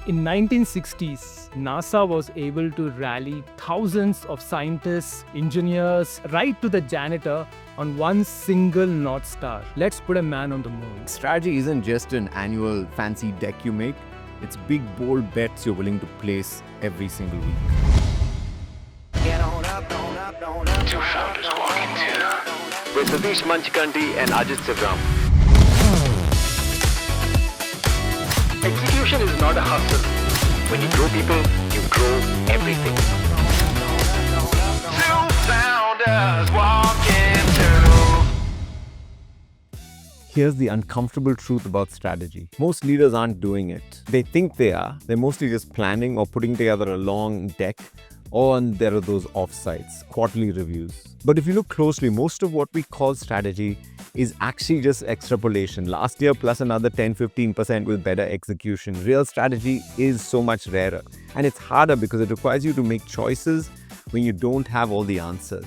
In 1960s, NASA was able to rally thousands of scientists, engineers, right to the janitor on one single North Star. Let's put a man on the moon. Strategy isn't just an annual fancy deck you make. It's big, bold bets you're willing to place every single week. Two founders walk into with Satish Manchikanti and Ajit Sivaram. Execution is not a hustle. When you grow people, you grow everything. Two founders walk into. Here's the uncomfortable truth about strategy. Most leaders aren't doing it. They think they are. They're mostly just planning or putting together a long deck, or there are those offsites, quarterly reviews. But if you look closely, most of what we call strategy is actually just extrapolation. Last year plus another 10-15% with better execution. Real strategy is so much rarer. And it's harder because it requires you to make choices when you don't have all the answers.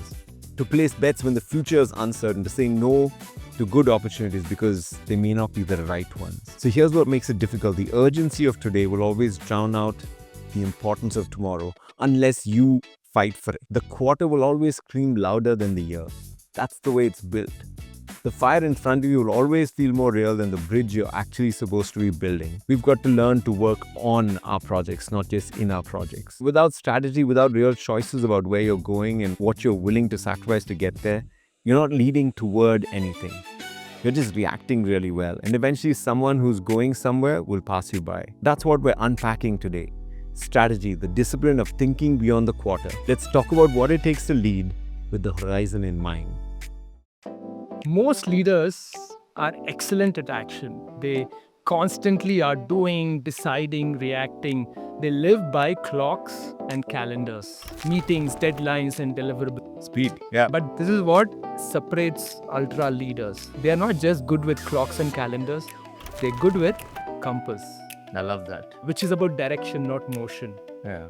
To place bets when the future is uncertain. To say no to good opportunities because they may not be the right ones. So here's what makes it difficult. The urgency of today will always drown out the importance of tomorrow unless you fight for it. The quarter will always scream louder than the year. That's the way it's built. The fire in front of you will always feel more real than the bridge you're actually supposed to be building. We've got to learn to work on our projects, not just in our projects. Without strategy, without real choices about where you're going and what you're willing to sacrifice to get there, you're not leading toward anything. You're just reacting really well. And eventually someone who's going somewhere will pass you by. That's what we're unpacking today. Strategy, the discipline of thinking beyond the quarter. Let's talk about what it takes to lead with the horizon in mind. Most leaders are excellent at action. They constantly are doing, deciding, reacting. They live by clocks and calendars, meetings, deadlines, and deliverables. Speed, yeah. But this is what separates ultra leaders. They are not just good with clocks and calendars, they're good with compass, I love that. which is about direction, not motion. Yeah.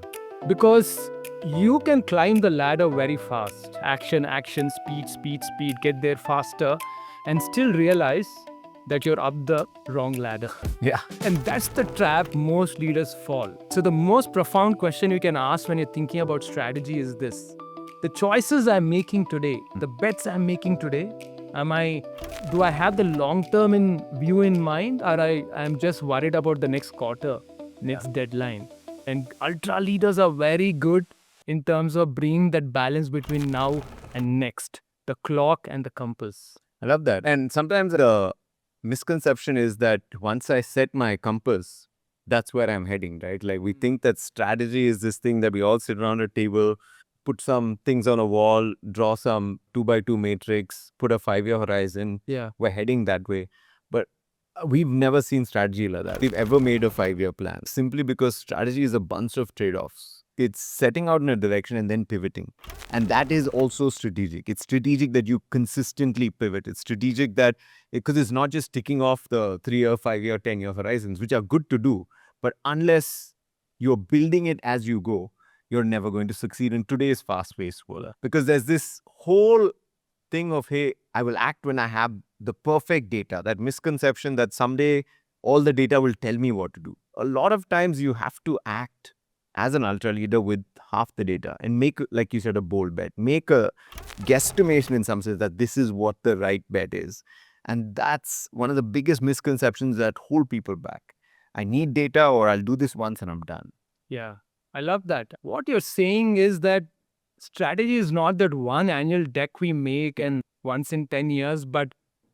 Because you can climb the ladder very fast. Action, action, speed, speed, speed, get there faster, and still realize that you're up the wrong ladder. Yeah. And that's the trap most leaders fall. So the most profound question you can ask when you're thinking about strategy is this. The choices I'm making today, the bets I'm making today, do I have the long-term in view in mind, or I'm just worried about the next quarter, next deadline? And ultra leaders are very good in terms of bringing that balance between now and next, the clock and the compass. I love that. And sometimes the misconception is that once I set my compass, that's where I'm heading, right? Like we think that strategy is this thing that we all sit around a table, put some things on a wall, draw some 2x2 matrix, put a 5-year horizon. Yeah. We're heading that way. But we've never seen strategy like that. We've ever made a 5-year plan simply because strategy is a bunch of trade-offs. It's setting out in a direction and then pivoting. And that is also strategic. It's strategic that you consistently pivot. It's strategic that, because it's not just ticking off the 3-year, 5-year, 10-year horizons, which are good to do. But unless you're building it as you go, you're never going to succeed in today's fast-paced world. Because there's this whole thing of, hey, I will act when I have the perfect data. That misconception that someday all the data will tell me what to do. A lot of times you have to act as an ultra leader with half the data and make, like you said, a bold bet. Make a guesstimation in some sense that this is what the right bet is. And that's one of the biggest misconceptions that hold people back. I need data, or I'll do this once and I'm done. Yeah, I love that. What you're saying is that strategy is not that one annual deck we make and once in 10 years, but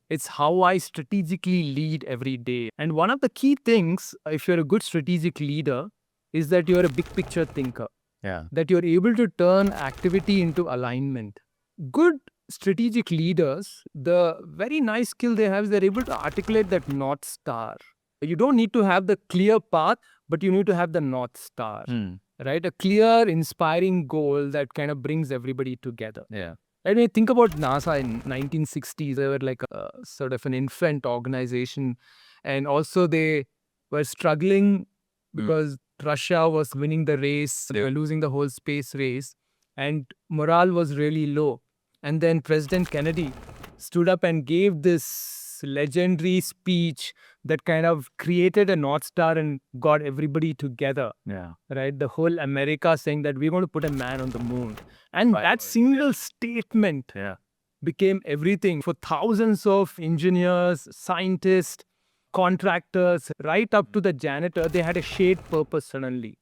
it's how I strategically lead every day. And one of the key things, if you're a good strategic leader, is that you're a big picture thinker. Yeah. That you're able to turn activity into alignment. Good strategic leaders, the very nice skill they have is they're able to articulate that North Star. You don't need to have the clear path, but you need to have the North Star, right? A clear, inspiring goal that kind of brings everybody together. Yeah. And when you think about NASA in 1960s, they were like a sort of an infant organization. And also they were struggling because Russia was winning the race, they were losing the whole space race, and morale was really low. And then President Kennedy stood up and gave this this legendary speech that kind of created a North Star and got everybody together. Yeah. Right? The whole America saying that we're going to put a man on the moon. And that single statement became everything for thousands of engineers, scientists, contractors, right up to the janitor. They had a shared purpose suddenly,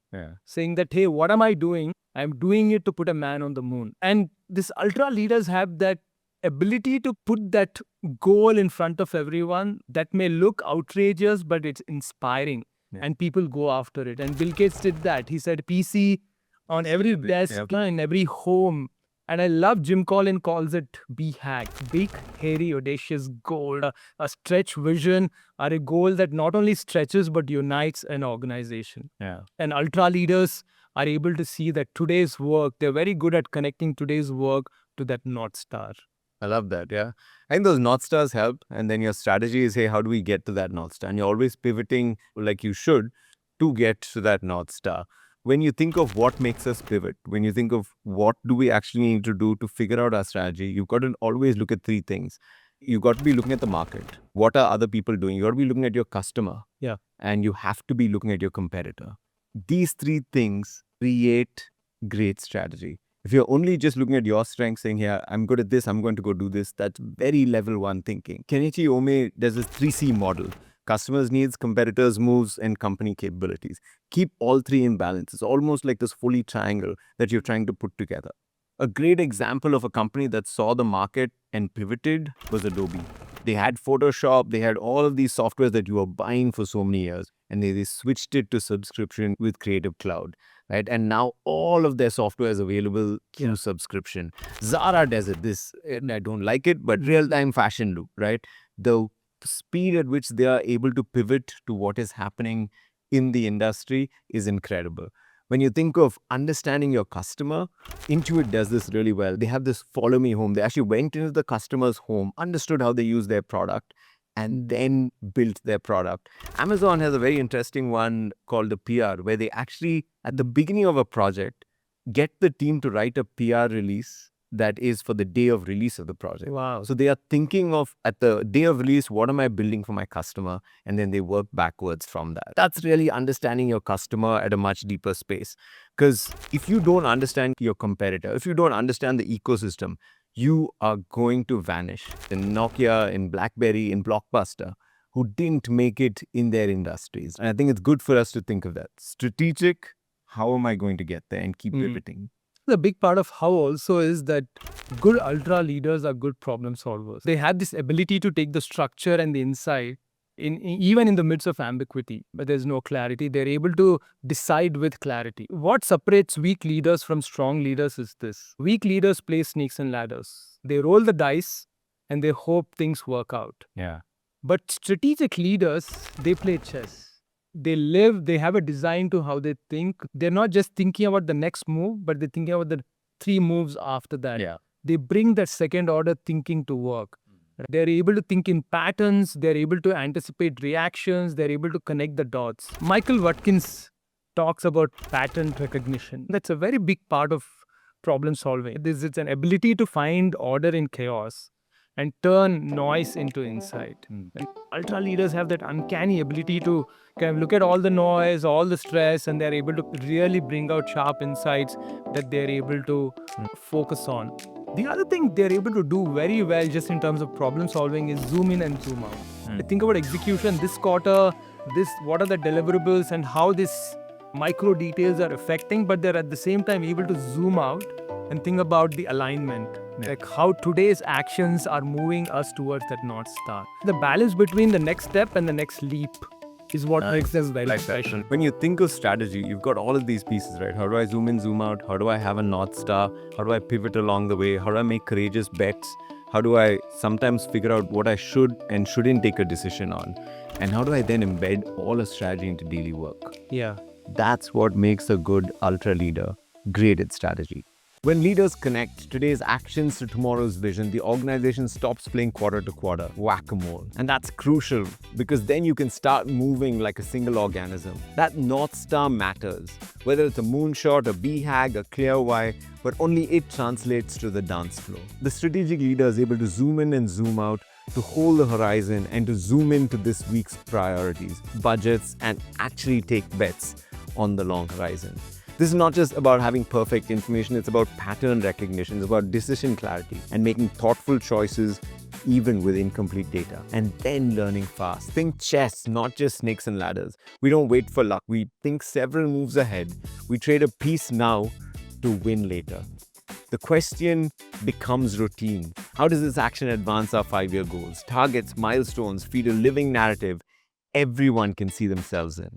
saying that, hey, what am I doing? I'm doing it to put a man on the moon. And these ultra leaders have that ability to put that goal in front of everyone that may look outrageous, but it's inspiring. And people go after it. And Bill Gates did that. He said PC on every desk, in every home. And I love Jim Collins calls it BHAG, big, hairy, audacious goal, a stretch vision, or a goal that not only stretches but unites an organization. And ultra leaders are able to see that today's work, they're very good at connecting today's work to that North Star. I love that. Yeah. I think those North Stars help. And then your strategy is, hey, how do we get to that North Star? And you're always pivoting like you should to get to that North Star. When you think of what makes us pivot, when you think of what do we actually need to do to figure out our strategy, you've got to always look at three things. You've got to be looking at the market. What are other people doing? You've got to be looking at your customer. And you have to be looking at your competitor. These three things create great strategy. If you're only just looking at your strengths, saying, yeah, I'm good at this, I'm going to go do this, that's very level one thinking. Kenichi Ome does this 3C model. Customers' needs, competitors' moves, and company capabilities. Keep all three in balance. It's almost like this fully triangle that you're trying to put together. A great example of a company that saw the market and pivoted was Adobe. They had Photoshop, they had all of these softwares that you were buying for so many years, and they switched it to subscription with Creative Cloud. Right? And now all of their software is available through subscription. Zara does it. And I don't like it, but real-time fashion loop, right? The speed at which they are able to pivot to what is happening in the industry is incredible. When you think of understanding your customer, Intuit does this really well. They have this follow me home. They actually went into the customer's home, understood how they use their product, and then built their product. Amazon has a very interesting one called the PR, where they actually, at the beginning of a project, get the team to write a PR release that is for the day of release of the project. Wow. So they are thinking of, at the day of release, what am I building for my customer? And then they work backwards from that. That's really understanding your customer at a much deeper space. Because if you don't understand your competitor, if you don't understand the ecosystem, you are going to vanish. In Nokia, in BlackBerry, in Blockbuster, who didn't make it in their industries. And I think it's good for us to think of that. Strategic, how am I going to get there, and keep pivoting? The big part of how also is that good ultra leaders are good problem solvers. They have this ability to take the structure and the insight even in the midst of ambiguity, but there's no clarity. They're able to decide with clarity. What separates weak leaders from strong leaders is this. Weak leaders play snakes and ladders. They roll the dice and they hope things work out. But strategic leaders, they play chess. They have a design to how they think. They're not just thinking about the next move, but they're thinking about the 3 moves after that. They bring that second order thinking to work. They're able to think in patterns. They're able to anticipate reactions. They're able to connect the dots. Michael Watkins talks about pattern recognition. That's a very big part of problem solving. It's an ability to find order in chaos and turn noise into insight. Ultra leaders have that uncanny ability to kind of look at all the noise, all the stress, and they're able to really bring out sharp insights that they're able to focus on. The other thing they're able to do very well just in terms of problem solving is zoom in and zoom out. Think about execution this quarter, what are the deliverables and how this micro details are affecting, but they're at the same time able to zoom out and think about the alignment, like how today's actions are moving us towards that North Star. The balance between the next step and the next leap is what makes them very special. When you think of strategy, you've got all of these pieces, right? How do I zoom in, zoom out? How do I have a North Star? How do I pivot along the way? How do I make courageous bets? How do I sometimes figure out what I should and shouldn't take a decision on? And how do I then embed all a strategy into daily work? That's what makes a good ultra leader great at strategy. When leaders connect today's actions to tomorrow's vision, the organization stops playing quarter to quarter, whack-a-mole. And that's crucial because then you can start moving like a single organism. That North Star matters, whether it's a moonshot, a BHAG, a clear why, but only it translates to the dance floor. The strategic leader is able to zoom in and zoom out to hold the horizon and to zoom into this week's priorities, budgets, and actually take bets on the long horizon. This is not just about having perfect information, it's about pattern recognition, it's about decision clarity and making thoughtful choices even with incomplete data. And then learning fast. Think chess, not just snakes and ladders. We don't wait for luck. We think several moves ahead. We trade a piece now to win later. The question becomes routine. How does this action advance our 5-year goals? Targets, milestones, feed a living narrative everyone can see themselves in.